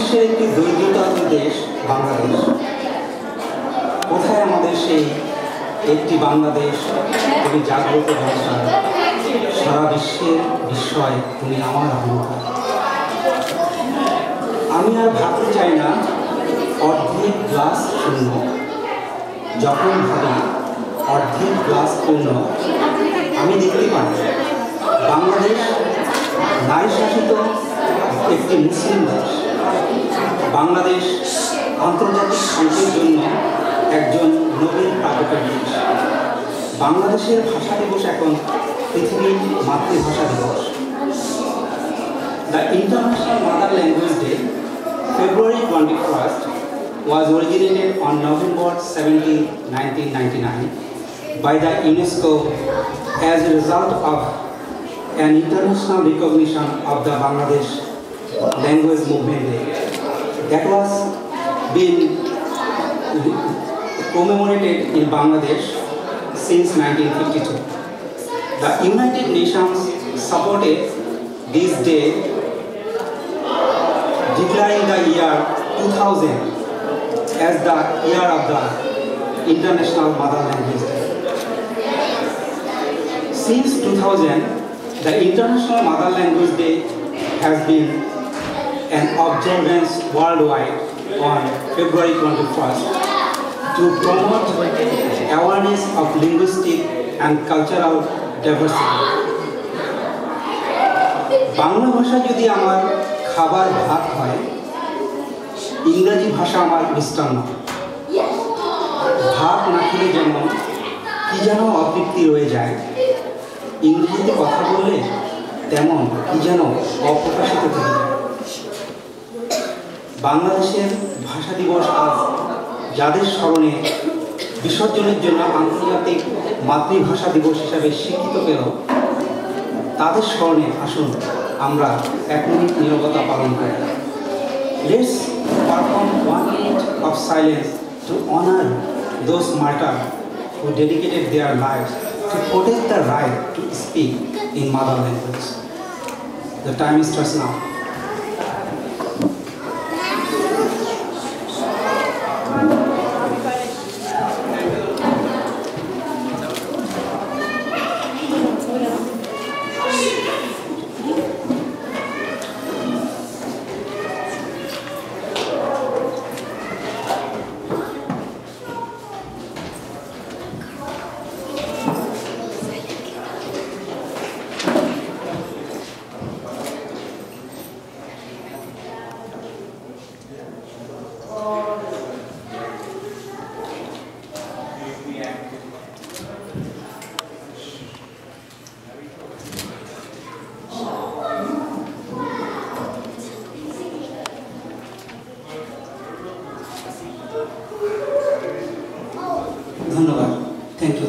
বিশ্বের একটি দরিদ্রতম দেশ বাংলাদেশ। কোথায় আমাদের সেই একটি বাংলাদেশ, তুমি জাগ্রত ভাষা, সারা বিশ্বের বিস্ময়, তুমি আমার অহংকার। আমি আর ভাবতে চাই না অর্ধেক গ্লাস শূন্য, যখন ভাবি অর্ধেক গ্লাস পূর্ণ, আমি দেখতে পাই বাংলাদেশ নারী শাসিত একটি মুসলিম দেশ। বাংলাদেশ আন্তর্জাতিক শান্তির জন্য একজন নোবেল প্রাপক দেশ। বাংলাদেশের ভাষা দিবস এখন পৃথিবীর মাতৃভাষা দিবস। The International Mother Language Day, February 21st, was originated on November 17, 1999 by the UNESCO as a result of an international recognition of the Bangladesh Language Movement Day that was being commemorated in Bangladesh since 1952. The United Nations supported this day, declaring the year 2000 as the year of the International Mother Language Day. Since 2000, the International Mother Language Day has been an observance worldwide on February 21st to promote awareness of linguistic and cultural diversity. Bangla ভাষা যদি আমার খাবার ভাত হয়, ইংরেজি ভাষা আমার মিষ্টান্ন। ভাত না খেলে যেমন কি যেন অতৃপ্তি রয়ে যায়, ইংরেজিতে কথা বললে তেমন কি যেন অপ্রকাশিত থেকে যায়। বাংলাদেশের ভাষা দিবস আজ যাদের স্মরণে বিসর্জনের জন্য আন্তর্জাতিক মাতৃভাষা দিবস হিসাবে স্বীকৃত পেল, তাদের স্মরণে আসুন আমরা 1 মিনিট নীরবতা পালন করি। Let's perform 1 minute of silence to honor those martyrs who dedicated their lives to protect the right to speak in mother language. The time starts now. ধন্যবাদ, থ্যাংক ইউ।